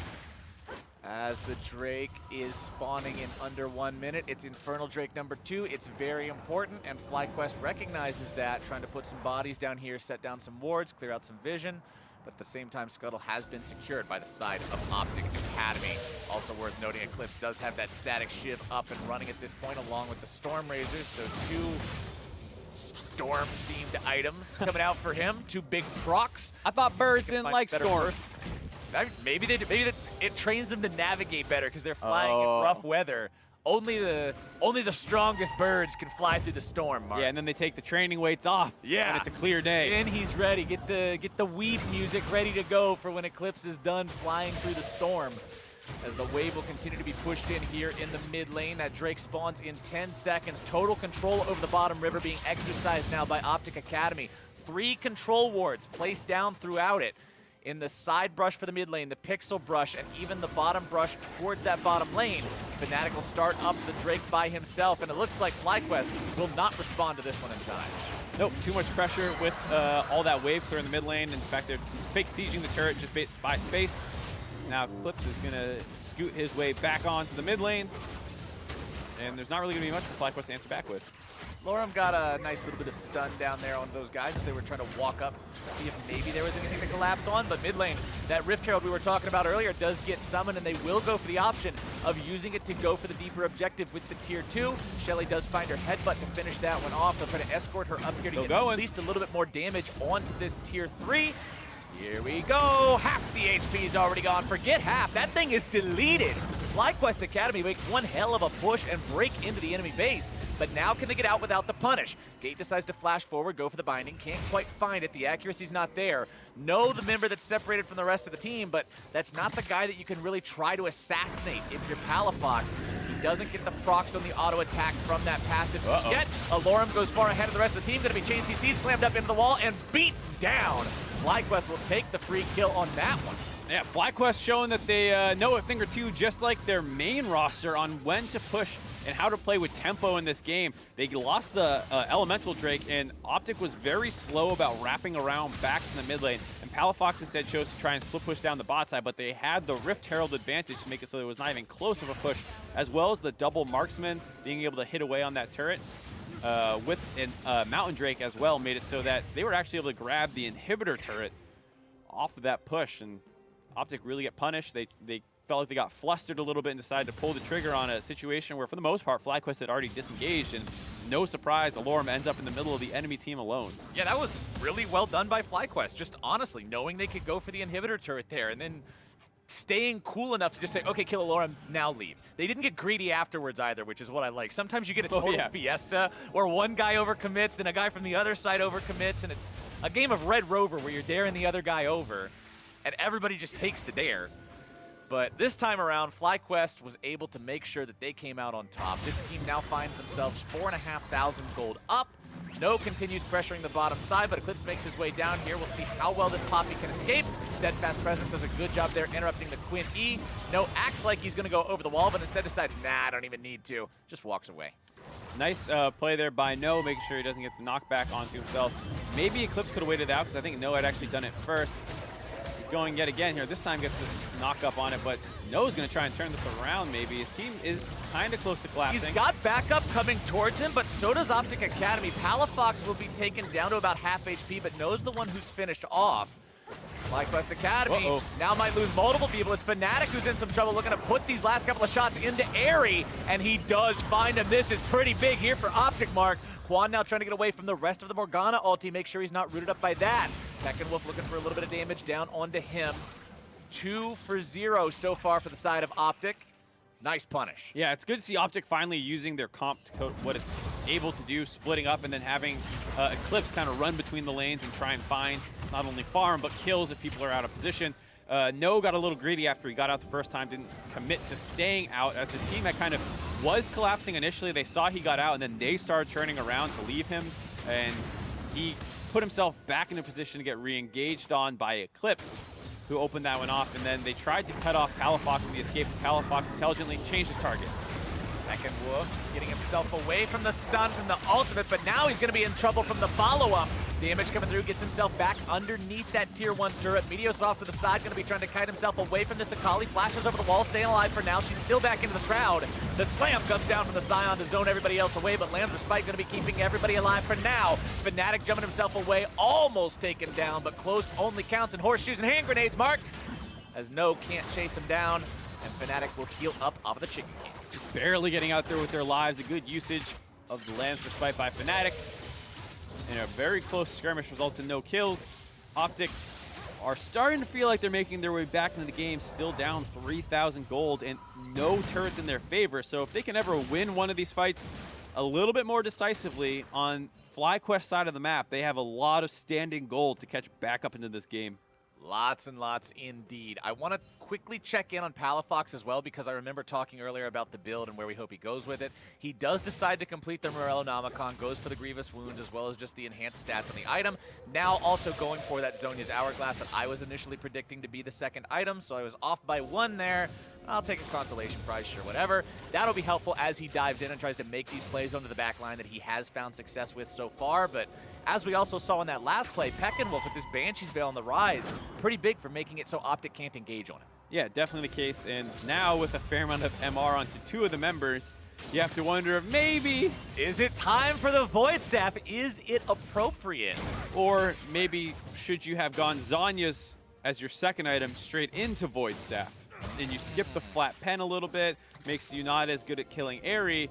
As the Drake is spawning in under 1 minute. It's Infernal Drake number 2. It's very important, and FlyQuest recognizes that, trying to put some bodies down here, set down some wards, clear out some vision. But at the same time, Scuttle has been secured by the side of OpTic Academy. Also worth noting, Eclipse does have that static shiv up and running at this point, along with the Storm Razors. So 2 storm-themed items coming out for him. 2 big procs. I thought birds didn't like storms. Maybe it trains them to navigate better because they're flying in rough weather. Only the strongest birds can fly through the storm, Mark. Yeah, and then they take the training weights off. Yeah, and it's a clear day. And he's ready. Get the weep music ready to go for when Eclipse is done flying through the storm. As the wave will continue to be pushed in here in the mid lane. That Drake spawns in 10 seconds. Total control over the bottom river being exercised now by OpTic Academy. 3 control wards placed down throughout it. In the side brush for the mid lane, the pixel brush, and even the bottom brush towards that bottom lane. Fnatic will start up the Drake by himself, and it looks like FlyQuest will not respond to this one in time. Nope, too much pressure with all that wave clear in the mid lane. In fact, they're fake sieging the turret just by space. Now Eclipse is gonna scoot his way back onto the mid lane, and there's not really gonna be much for FlyQuest to answer back with. Lorem got a nice little bit of stun down there on those guys as they were trying to walk up to see if maybe there was anything to collapse on, but mid lane, that Rift Herald we were talking about earlier does get summoned, and they will go for the option of using it to go for the deeper objective with the tier 2. Shelly does find her headbutt to finish that one off. They'll try to escort her up here to get at least a little bit more damage onto this tier 3. Here we go. Half the HP is already gone. Forget half. That thing is deleted. FlyQuest Academy makes one hell of a push and break into the enemy base. But now can they get out without the punish? Gate decides to flash forward, go for the binding. Can't quite find it. The accuracy's not there. No, the member that's separated from the rest of the team, but that's not the guy that you can really try to assassinate if you're Palafox. He doesn't get the procs on the auto attack from that passive yet. Lorem goes far ahead of the rest of the team. Going to be chain CC, slammed up into the wall, and beat down. FlyQuest will take the free kill on that one. Yeah, FlyQuest showing that they know a thing or two, just like their main roster, on when to push and how to play with tempo in this game. They lost the Elemental Drake, and OpTic was very slow about wrapping around back to the mid lane. And Palafox instead chose to try and split push down the bot side, but they had the Rift Herald advantage to make it so it was not even close of a push, as well as the double marksman being able to hit away on that turret. With Mountain Drake as well made it so that they were actually able to grab the inhibitor turret off of that push, and OpTic really get punished. They felt like they got flustered a little bit and decided to pull the trigger on a situation where, for the most part, FlyQuest had already disengaged, and no surprise, Alorem ends up in the middle of the enemy team alone. Yeah, that was really well done by FlyQuest, just honestly, knowing they could go for the inhibitor turret there, and then staying cool enough to just say, okay, kill Alorem, now leave. They didn't get greedy afterwards either, which is what I like. Sometimes you get a total fiesta where one guy overcommits, then a guy from the other side overcommits, and it's a game of Red Rover where you're daring the other guy over, and everybody just takes the dare. But this time around, FlyQuest was able to make sure that they came out on top. This team now finds themselves 4,500 gold up. No continues pressuring the bottom side, but Eclipse makes his way down here. We'll see how well this Poppy can escape. Steadfast Presence does a good job there interrupting the Quinn E. No acts like he's going to go over the wall, but instead decides, nah, I don't even need to. Just walks away. Nice play there by No, making sure he doesn't get the knockback onto himself. Maybe Eclipse could have waited out, because I think No had actually done it first. He's going yet again here. This time gets this knock up on it, but No's going to try and turn this around maybe. His team is kind of close to collapsing. He's got backup coming towards him, but so does OpTic Academy. Palafox will be taken down to about half HP, but No's the one who's finished off. FlyQuest Academy now might lose multiple people. It's Fnatic who's in some trouble, looking to put these last couple of shots into Airy, and he does find him. This is pretty big here for OpTic, Mark. Quan now trying to get away from the rest of the Morgana ulti, make sure he's not rooted up by that. Wolf looking for a little bit of damage down onto him. 2 for 0 so far for the side of OpTic. Nice punish. Yeah, it's good to see OpTic finally using their comp to coat what it's able to do, splitting up and then having Eclipse kind of run between the lanes and try and find not only farm, but kills if people are out of position. No got a little greedy after he got out the first time, didn't commit to staying out as his team that kind of was collapsing initially. They saw he got out, and then they started turning around to leave him, and he put himself back in a position to get re-engaged on by Eclipse, who opened that one off, and then they tried to cut off Palafox in the escape. Palafox intelligently changed his target. Wolf getting himself away from the stun from the ultimate, but now he's going to be in trouble from the follow-up. Damage coming through, gets himself back underneath that tier 1 turret. Meteos off to the side, going to be trying to kite himself away from this Akali. Flashes over the wall, staying alive for now. She's still back into the shroud. The slam comes down from the Scion to zone everybody else away, but Lamb's Respite going to be keeping everybody alive for now. Fnatic jumping himself away, almost taken down, but close only counts, and horseshoes and hand grenades, Mark, as No can't chase him down, and Fnatic will heal up off of the Chicken King. Just barely getting out there with their lives. A good usage of the Lamb's Respite by Fnatic. And a very close skirmish results in no kills. OpTic are starting to feel like they're making their way back into the game, still down 3,000 gold and no turrets in their favor. So if they can ever win one of these fights a little bit more decisively on FlyQuest side of the map, they have a lot of standing gold to catch back up into this game. Lots and lots indeed. I want to quickly check in on Palafox as well, because I remember talking earlier about the build and where we hope he goes with it. He does decide to complete the Morellonomicon, goes for the Grievous Wounds as well as just the enhanced stats on the item. Now also going for that Zhonya's Hourglass that I was initially predicting to be the second item, so I was off by 1 there. I'll take a consolation prize, sure, whatever. That'll be helpful as he dives in and tries to make these plays onto the back line that he has found success with so far, but as we also saw in that last play, Wolf with this Banshee's Veil on the rise, pretty big for making it so OpTic can't engage on him. Yeah, definitely the case. And now with a fair amount of MR onto 2 of the members, you have to wonder if maybe... is it time for the Void Staff? Is it appropriate? Or maybe should you have gone Zhonya's as your second item straight into Void Staff? And you skip the flat pen a little bit, makes you not as good at killing Airy.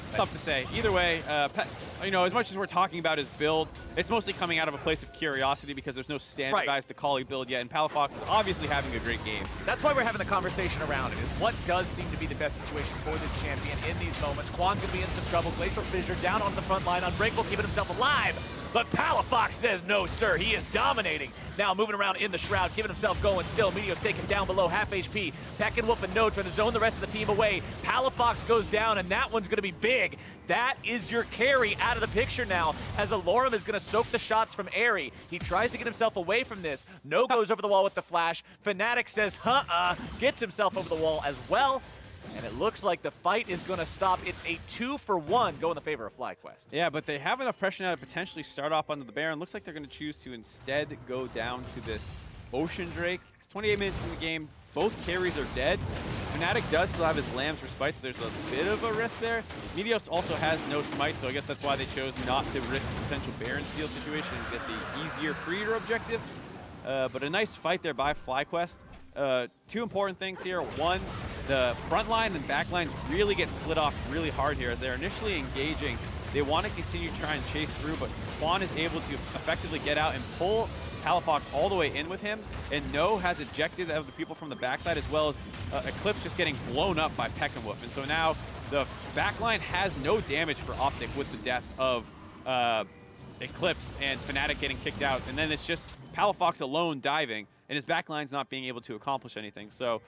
It's tough to say. Either way, you know, as much as we're talking about his build, it's mostly coming out of a place of curiosity because there's no standardized Akali build yet, and Palafox is obviously having a great game. That's why we're having the conversation around it, is what does seem to be the best situation for this champion in these moments. Quan's going to be in some trouble. Glacial Fissure down on the front line. Unbreakable keeping himself alive. But Palafox says no, sir. He is dominating. Now moving around in the shroud, giving himself going still. Meteos taken down below half HP. Wolf and No trying to zone the rest of the team away. Palafox goes down, and that one's going to be big. That is your carry out of the picture now, as Alorem is going to soak the shots from Airy. He tries to get himself away from this. No goes over the wall with the flash. Fnatic says, gets himself over the wall as well. And it looks like the fight is going to stop. It's a 2-for-1 go in the favor of FlyQuest. Yeah, but they have enough pressure now to potentially start off onto the Baron. Looks like they're going to choose to instead go down to this Ocean Drake. It's 28 minutes in the game. Both carries are dead. Fnatic does still have his Lamb's Respite, so there's a bit of a risk there. Meteos also has no smite, so I guess that's why they chose not to risk a potential Baron steal situation and get the easier free-to objective. But a nice fight there by FlyQuest. Two important things here. One, the front line and back lines really get split off really hard here as they're initially engaging. They want to continue to try and chase through, but Quan is able to effectively get out and pull Palafox all the way in with him, and No has ejected of the people from the backside, as well as Eclipse just getting blown up by Peckenwolf. And so now the backline has no damage for OpTic with the death of Eclipse and Fnatic getting kicked out, and then it's just Palafox alone diving, and his backline's not being able to accomplish anything. So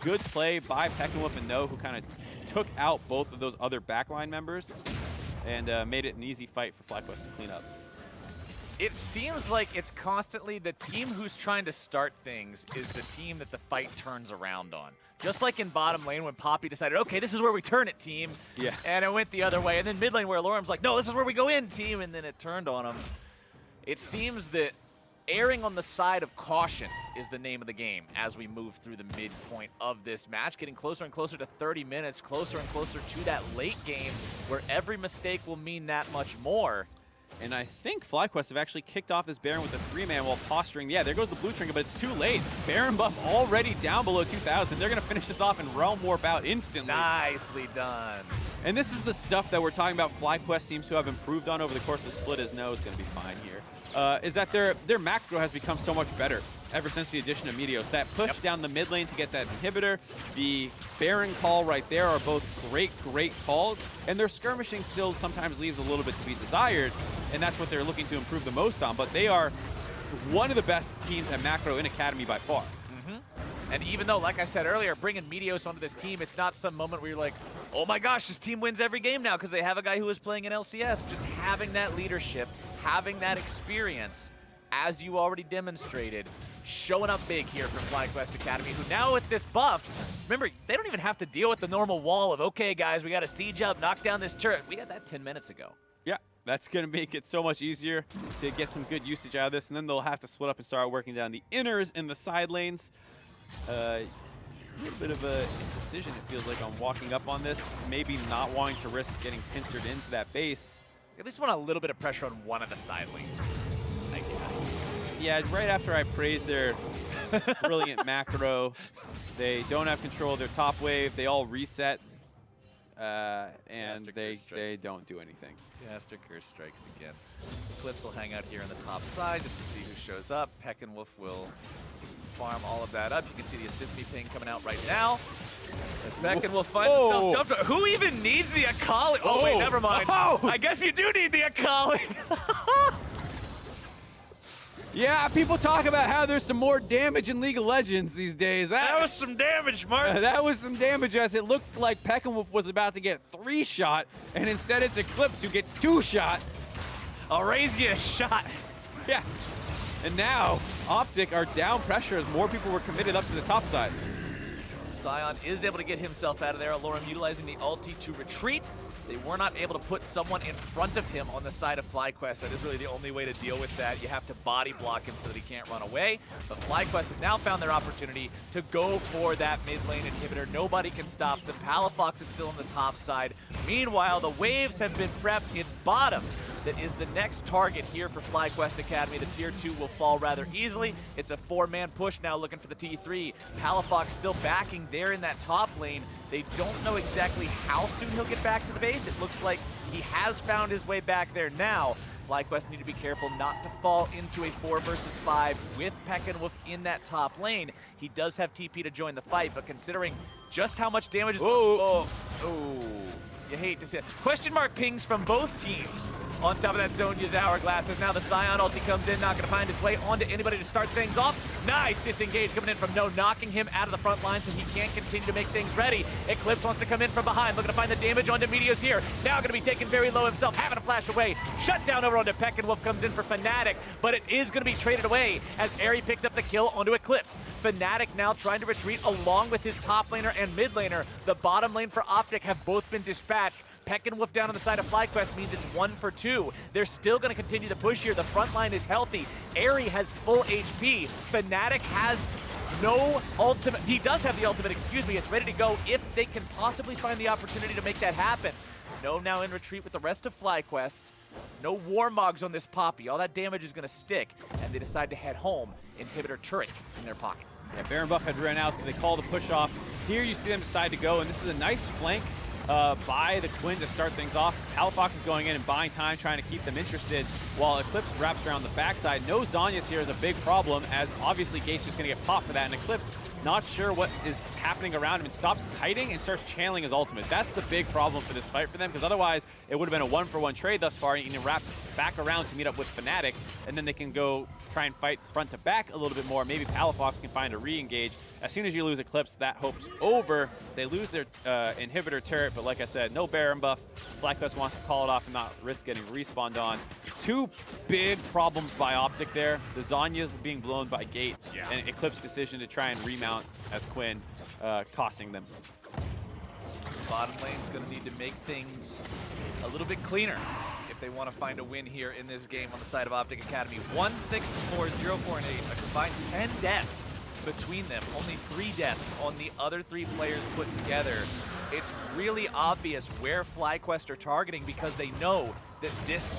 good play by Peckenwolf and No, who kind of took out both of those other backline members and made it an easy fight for FlyQuest to clean up. It seems like it's constantly the team who's trying to start things is the team that the fight turns around on. Just like in bottom lane when Poppy decided, okay, this is where we turn it, team. Yeah. And it went the other way. And then mid lane where Lorem's like, no, this is where we go in, team. And then it turned on him. It seems that erring on the side of caution is the name of the game as we move through the midpoint of this match, getting closer and closer to 30 minutes, closer and closer to that late game where every mistake will mean that much more. And I think FlyQuest have actually kicked off this Baron with a 3-man while posturing. Yeah, there goes the blue trinket, but it's too late. Baron buff already down below 2,000. They're going to finish this off and Realm Warp out instantly. Nicely done. And this is the stuff that we're talking about FlyQuest seems to have improved on over the course of the split, as No is going to be fine here. Is that their macro has become so much better ever since the addition of Meteos. That push down the mid lane to get that inhibitor, the Baron call right there are both great calls, and their skirmishing still sometimes leaves a little bit to be desired, and that's what they're looking to improve the most on, but they are one of the best teams at macro in Academy by far. And even though, like I said earlier, bringing Meteos onto this team, it's not some moment where you're like, oh my gosh, this team wins every game now because they have a guy who is playing in LCS. Just having that leadership, having that experience, as you already demonstrated, showing up big here from FlyQuest Academy, who now with this buff, remember, they don't even have to deal with the normal wall of, okay, guys, we got to siege up, knock down this turret. We had that 10 minutes ago. Yeah, that's going to make it so much easier to get some good usage out of this, and then they'll have to split up and start working down the inners and the side lanes. A little bit of a decision, it feels like, on walking up on this. Maybe not wanting to risk getting pincered into that base. At least want a little bit of pressure on one of the side lanes first, I guess. Yeah, right after I praised their brilliant macro, they don't have control of their top wave. They all reset, and they don't do anything. Master Curse strikes again. Eclipse will hang out here on the top side just to see who shows up. Peckenwolf will farm all of that up. You can see the assist me ping coming out right now. As Peckenwolf finds himself jumped. Who even needs the Akali? Oh, wait, never mind. I guess you do need the Akali. Yeah, people talk about how there's some more damage in League of Legends these days. That was some damage, Mark. That was some damage, as it looked like Peckenwolf was about to get 3-shot, and instead it's Eclipse who gets 2-shot. I'll raise you a shot. Yeah. And now, OpTic are down pressure as more people were committed up to the top side. Sion is able to get himself out of there. Alorem utilizing the ulti to retreat. They were not able to put someone in front of him on the side of FlyQuest. That is really the only way to deal with that. You have to body block him so that he can't run away. But FlyQuest have now found their opportunity to go for that mid lane inhibitor. Nobody can stop them. Palafox is still on the top side. Meanwhile, the waves have been prepped. It's bottom that is the next target here for FlyQuest Academy. The tier 2 will fall rather easily. It's a 4-man push now looking for the T3. Palafox still backing there in that top lane. They don't know exactly how soon he'll get back to the base. It looks like he has found his way back there now. FlyQuest need to be careful not to fall into a 4 versus 5 with Peckenwolf in that top lane. He does have TP to join the fight, but considering just how much damage is... Oh, you hate to see it. Question mark pings from both teams. On top of that, Zonya's hourglass as now the Sion ulti comes in, not going to find his way onto anybody to start things off. Nice disengage coming in from No, knocking him out of the front line so he can't continue to make things ready. Eclipse wants to come in from behind, looking to find the damage onto Meteos here. Now going to be taken very low himself, having to flash away. Shut down over onto Peckenwolf, comes in for Fnatic, but it is going to be traded away as Airy picks up the kill onto Eclipse. Fnatic now trying to retreat along with his top laner and mid laner. The bottom lane for OpTic have both been dispatched. Peckenwolf down on the side of FlyQuest means it's 1 for 2. They're still going to continue to push here. The front line is healthy. Airy has full HP. Fnatic has no ultimate. He does have the ultimate, excuse me. It's ready to go if they can possibly find the opportunity to make that happen. No now in retreat with the rest of FlyQuest. No Warmogs on this Poppy. All that damage is going to stick, and they decide to head home. Inhibitor turret in their pocket. Yeah, Baron buff had run out, so they call the push off. Here you see them decide to go, and this is a nice flank by the Quinn to start things off. Palafox is going in and buying time, trying to keep them interested, while Eclipse wraps around the backside. No Zhonya's here is a big problem, as obviously Gate's just going to get popped for that, and Eclipse not sure what is happening around him and stops kiting and starts channeling his ultimate. That's the big problem for this fight for them, because otherwise it would have been a 1-for-1 trade thus far, and you can wrap back around to meet up with Fnatic, and then they can go try and fight front to back a little bit more. Maybe Palafox can find a re-engage. As soon as you lose Eclipse, that hope's over. They lose their inhibitor turret, but like I said, no Baron buff. FlyQuest wants to call it off and not risk getting respawned on. Two big problems by OpTic there. The Zhonya's being blown by Gate, and Eclipse decision to try and remount as Quinn, costing them. Bottom lane's going to need to make things a little bit cleaner if they want to find a win here in this game on the side of OpTic Academy. 1-6-4, 0-4, and 8. A combined 10 deaths between them. Only 3 deaths on the other 3 players put together. It's really obvious where FlyQuest are targeting, because they know that this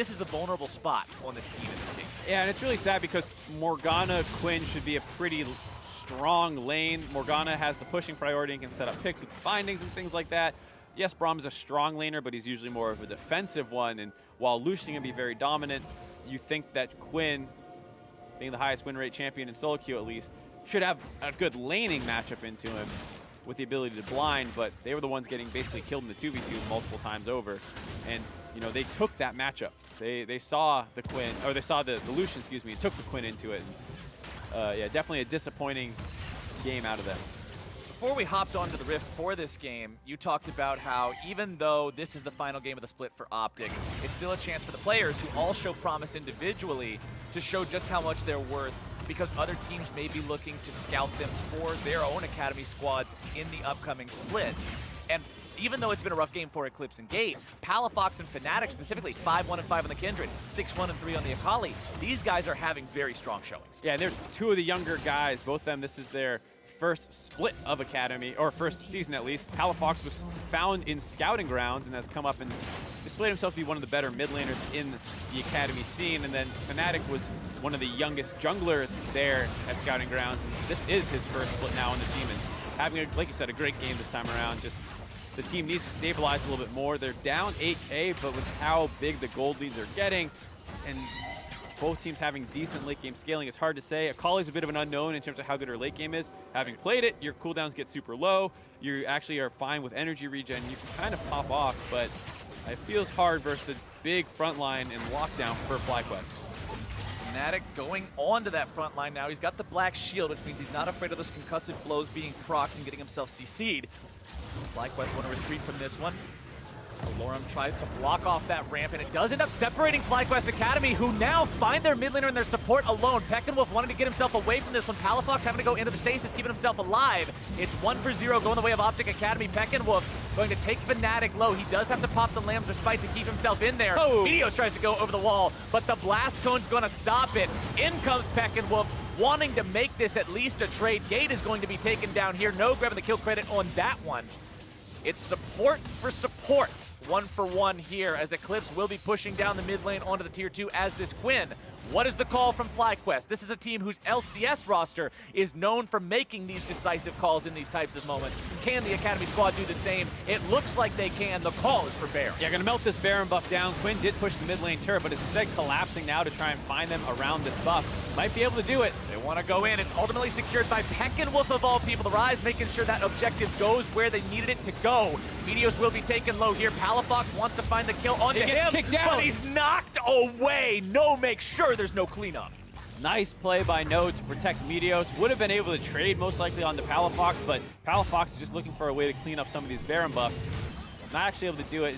is the vulnerable spot on this team in this game. Yeah, and it's really sad because Morgana Quinn should be a pretty strong lane. Morgana has the pushing priority and can set up picks with bindings and things like that. Yes, Braum is a strong laner, but he's usually more of a defensive one. And while Lucian can be very dominant, you think that Quinn, being the highest win rate champion in solo queue at least, should have a good laning matchup into him with the ability to blind, but they were the ones getting basically killed in the 2v2 multiple times over. And, you know, they took that matchup. They saw the Quinn, or they saw the Lucian, excuse me, and took the Quinn into it. And, yeah, definitely a disappointing game out of them. Before we hopped onto the Rift for this game, you talked about how even though this is the final game of the split for OpTic, it's still a chance for the players who all show promise individually to show just how much they're worth, because other teams may be looking to scout them for their own Academy squads in the upcoming split. And even though it's been a rough game for Eclipse and Gate, Palafox and Fnatic specifically, 5-1 and 5 on the Kindred, 6-1 and 3 on the Akali. These guys are having very strong showings. Yeah, and they're 2 of the younger guys. Both of them, this is their first split of Academy, or first season at least. Palafox was found in scouting grounds and has come up and displayed himself to be one of the better mid laners in the Academy scene. And then Fnatic was one of the youngest junglers there at scouting grounds. And this is his first split now on the team, and having, like you said, a great game this time around. Just the team needs to stabilize a little bit more. They're down 8K, but with how big the gold leads are getting, and both teams having decent late game scaling, it's hard to say. Akali's a bit of an unknown in terms of how good her late game is. Having played it, your cooldowns get super low. You actually are fine with energy regen. You can kind of pop off, but it feels hard versus the big front line and lockdown for FlyQuest. Fnatic going on to that front line now. He's got the black shield, which means he's not afraid of those concussive blows being procced and getting himself CC'd. FlyQuest want to retreat from this one. Alorum tries to block off that ramp, and it does end up separating FlyQuest Academy, who now find their mid laner and their support alone. Peckenwolf wanting to get himself away from this one. Palafox having to go into the stasis, keeping himself alive. It's 1-for-0 going the way of OpTic Academy. Peckenwolf going to take Fnatic low. He does have to pop the Lamb's Respite to keep himself in there. Oh. Meteos tries to go over the wall, but the Blast Cone's going to stop it. In comes Peckenwolf, wanting to make this at least a trade. Gate is going to be taken down here. No grabbing the kill credit on that one. It's support for support, 1-for-1 here, as Eclipse will be pushing down the mid lane onto the tier 2 as this Quinn. What is the call from FlyQuest? This is a team whose LCS roster is known for making these decisive calls in these types of moments. Can the Academy squad do the same? It looks like they can. The call is for Baron. Yeah, gonna melt this Baron buff down. Quinn did push the mid lane turret, but is instead collapsing now to try and find them around this buff. Might be able to do it. They want to go in. It's ultimately secured by Peckenwolf of all people. The Rise making sure that objective goes where they needed it to go. Meteos will be taken low here. Palafox wants to find the kill onto him, but he's knocked away. No, make sure there's no cleanup. Nice play by No to protect Meteos. Would have been able to trade most likely onto Palafox, but Palafox is just looking for a way to clean up some of these Baron buffs. Not actually able to do it.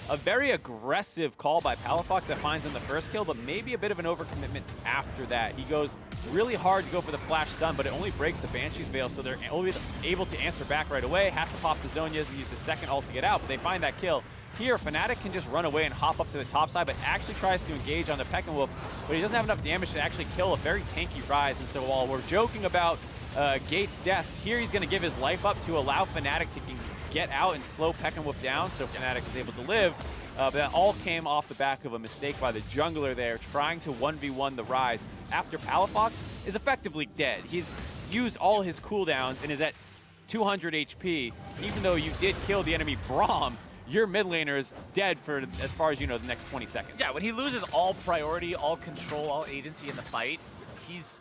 A very aggressive call by Palafox that finds him the first kill, but maybe a bit of an overcommitment after that. He goes really hard to go for the flash stun, but it only breaks the Banshee's Veil, so they're only able to answer back right away. Has to pop the Zhonya's and use the second ult to get out, but they find that kill. Here, Fnatic can just run away and hop up to the top side, but actually tries to engage on the Peckenwolf, but he doesn't have enough damage to actually kill a very tanky Rise. And so while we're joking about Gate's deaths, here he's going to give his life up to allow Fnatic to get out and slow Peckenwolf down, so Fnatic is able to live. But that all came off the back of a mistake by the jungler there, trying to 1v1 the Rise after Palafox is effectively dead. He's used all his cooldowns and is at 200 HP, even though you did kill the enemy Braum, your mid laner is dead for, as far as you know, the next 20 seconds. Yeah, when he loses all priority, all control, all agency in the fight,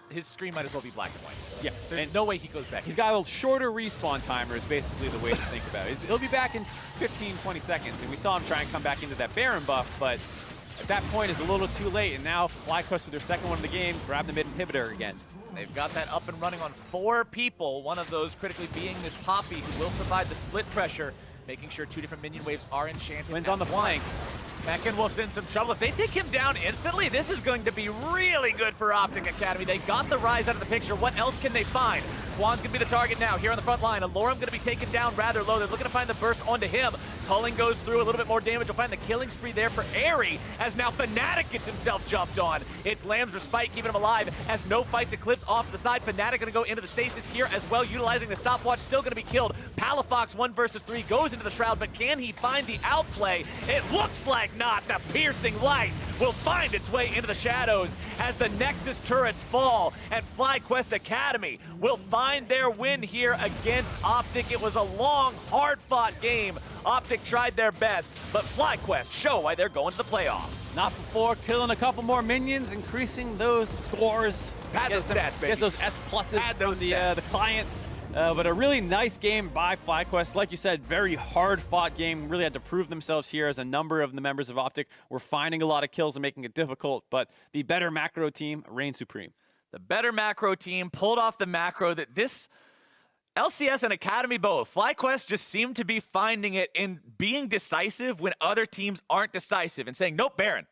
his screen might as well be black and white. Yeah, There's no way he goes back. He's got a shorter respawn timer is basically the way to think about it. He'll be back in 15, 20 seconds, and we saw him try and come back into that Baron buff, but at that point it's a little too late, and now FlyQuest with their second one of the game, grab the mid inhibitor again. They've got that up and running on 4 people, one of those critically being this Poppy, who will provide the split pressure, making sure 2 different minion waves are enchanted. Wins on the flanks. Wolf's in some trouble. If they take him down instantly, this is going to be really good for OpTic Academy. They got the Rise out of the picture. What else can they find? Quan's going to be the target now here on the front line. Alorum going to be taken down rather low. They're looking to find the burst onto him. Culling goes through a little bit more damage. We'll find the killing spree there for Airy, as now Fnatic gets himself jumped on. It's Lamb's respite keeping him alive as no fights eclipse off to the side. Fnatic going to go into the stasis here as well, utilizing the stopwatch. Still going to be killed. Palafox 1 versus 3 goes into the Shroud, but can he find the outplay? It looks like not. The piercing light will find its way into the shadows as the Nexus turrets fall, and FlyQuest Academy will find their win here against OpTic. It was a long, hard-fought game. OpTic tried their best, but FlyQuest show why they're going to the playoffs. Not before killing a couple more minions, increasing those scores. Pad those stats, baby. Get those S pluses from the client. But a really nice game by FlyQuest. Like you said, very hard-fought game. Really had to prove themselves here, as a number of the members of OpTic were finding a lot of kills and making it difficult. But the better macro team reigned supreme. The better macro team pulled off the macro that this LCS and Academy both. FlyQuest just seemed to be finding it in being decisive when other teams aren't decisive and saying, nope, Baron.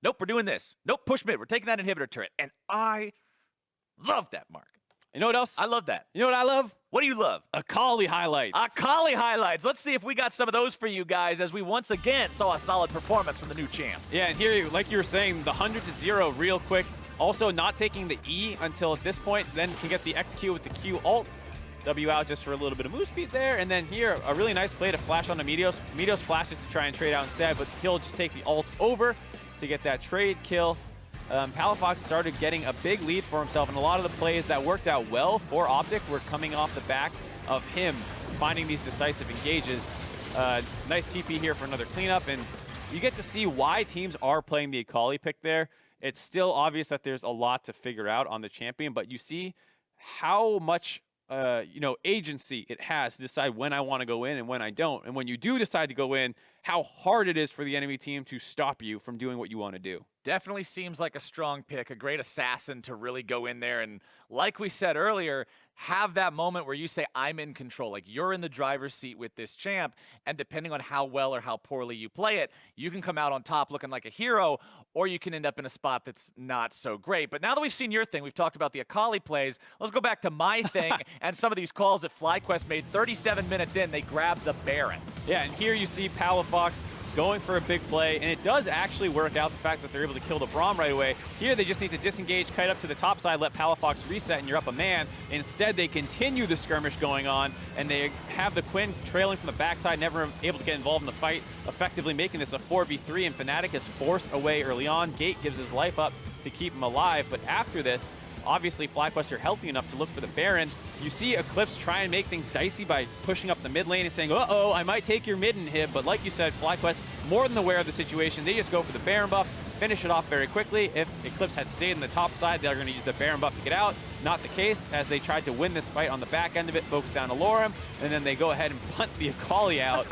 Nope, we're doing this. Nope, push mid. We're taking that inhibitor turret. And I love that, Mark. You know what else? I love that. You know what I love? What do you love? Akali highlights. Akali highlights. Let's see if we got some of those for you guys, as we once again saw a solid performance from the new champ. Yeah, and here, like you were saying, the 100-0 real quick. Also not taking the E until at this point, then can get the XQ with the Q ult. W out just for a little bit of move speed there. And then here, a really nice play to flash onto Meteos. Meteos flashes to try and trade out instead, but he'll just take the ult over to get that trade kill. Palafox started getting a big lead for himself, and a lot of the plays that worked out well for OpTic were coming off the back of him finding these decisive engages. Nice TP here for another cleanup, and you get to see why teams are playing the Akali pick there. It's still obvious that there's a lot to figure out on the champion, but you see how much agency it has to decide when I want to go in and when I don't. And when you do decide to go in, how hard it is for the enemy team to stop you from doing what you want to do. Definitely seems like a strong pick, a great assassin to really go in there and, like we said earlier, have that moment where you say, I'm in control. Like, you're in the driver's seat with this champ, and depending on how well or how poorly you play it, you can come out on top looking like a hero, or you can end up in a spot that's not so great. But now that we've seen your thing, we've talked about the Akali plays, let's go back to my thing and some of these calls that FlyQuest made. 37 minutes in, they grabbed the Baron. Yeah, and here you see Palafox going for a big play, and it does actually work out, the fact that they're able to kill the Braum right away. Here they just need to disengage, kite up to the top side, let Palafox reset, and you're up a man. Instead, they continue the skirmish going on, and they have the Quinn trailing from the backside, never able to get involved in the fight, effectively making this a 4v3, and Fnatic is forced away early on. Gate gives his life up to keep him alive, but after this, obviously FlyQuest are healthy enough to look for the Baron. You see Eclipse try and make things dicey by pushing up the mid lane and saying, uh-oh, I might take your mid inhib, but like you said, FlyQuest more than aware of the situation. They just go for the Baron buff, finish it off very quickly. If Eclipse had stayed in the top side, they're going to use the Baron buff to get out. Not the case, as they tried to win this fight on the back end of it, focus down Alorum, and then they go ahead and punt the Akali out,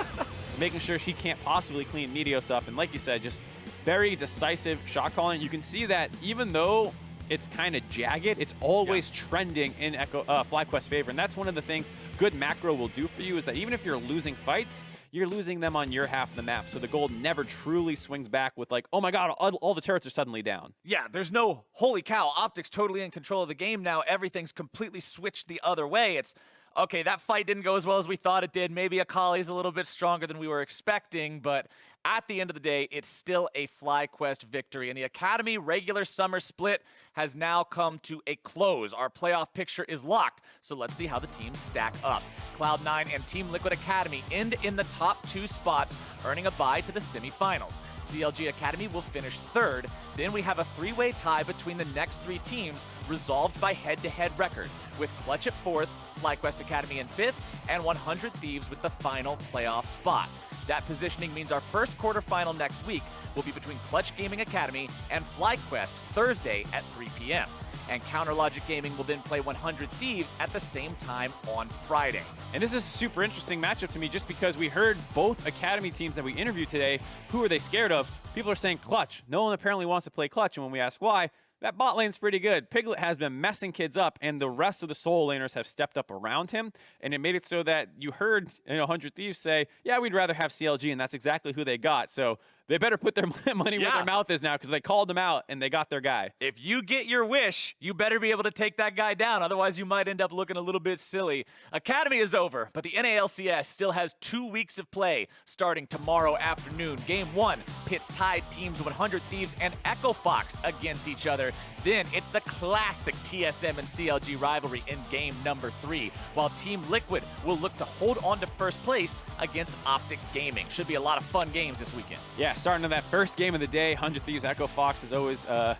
making sure she can't possibly clean Meteos up. And like you said, just very decisive shot calling. You can see that even though it's kind of jagged, it's always trending in FlyQuest's favor. And that's one of the things good macro will do for you, is that even if you're losing fights, you're losing them on your half of the map. So the gold never truly swings back with like, oh my God, all the turrets are suddenly down. Yeah, there's no, holy cow, OpTic's totally in control of the game now. Everything's completely switched the other way. It's, okay, that fight didn't go as well as we thought it did. Maybe Akali's a little bit stronger than we were expecting, but at the end of the day, it's still a FlyQuest victory. And the Academy regular summer split has now come to a close. Our playoff picture is locked, so let's see how the teams stack up. Cloud9 and Team Liquid Academy end in the top 2 spots, earning a bye to the semifinals. CLG Academy will finish 3rd. Then we have a 3-way tie between the next 3 teams, resolved by head-to-head record. with Clutch at 4th, FlyQuest Academy in 5th, and 100 Thieves with the final playoff spot. That positioning means our first quarterfinal next week will be between Clutch Gaming Academy and FlyQuest Thursday at 3 p.m. And Counter Logic Gaming will then play 100 Thieves at the same time on Friday. And this is a super interesting matchup to me just because we heard both Academy teams that we interviewed today, who are they scared of? People are saying Clutch. No one apparently wants to play Clutch, and when we ask why, that bot lane's pretty good. Piglet has been messing kids up, and the rest of the solo laners have stepped up around him, and it made it so that you heard 100 Thieves say, yeah, we'd rather have CLG, and that's exactly who they got. So they better put their money where their mouth is now because they called him out, and they got their guy. If you get your wish, you better be able to take that guy down. Otherwise, you might end up looking a little bit silly. Academy is over, but the NALCS still has 2 weeks of play starting tomorrow afternoon. Game 1 pits tied teams 100 Thieves and Echo Fox against each other. Then it's the classic TSM and CLG rivalry in game number 3, while Team Liquid will look to hold on to first place against OpTic Gaming. Should be a lot of fun games this weekend. Yeah, starting to that first game of the day, 100 Thieves Echo Fox is always a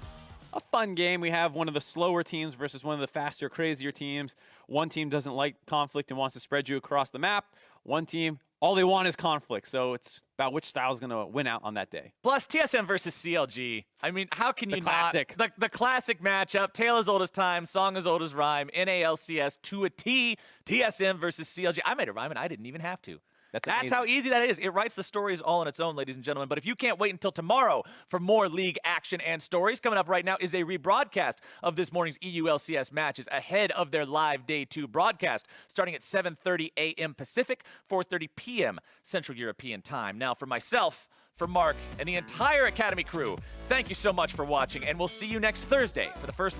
fun game. We have one of the slower teams versus one of the faster, crazier teams. One team doesn't like conflict and wants to spread you across the map. One team, all they want is conflict. So it's about which style is going to win out on that day. Plus, TSM versus CLG. I mean, how can you classic. not? The classic matchup, tale as old as time, song as old as rhyme, NALCS to a T, TSM versus CLG. I made a rhyme and I didn't even have to. That's how easy that is. It writes the stories all on its own, ladies and gentlemen. But if you can't wait until tomorrow for more league action and stories, coming up right now is a rebroadcast of this morning's EULCS matches ahead of their live Day 2 broadcast, starting at 7:30 a.m. Pacific, 4:30 p.m. Central European Time. Now, for myself, for Mark, and the entire Academy crew, thank you so much for watching, and we'll see you next Thursday for the first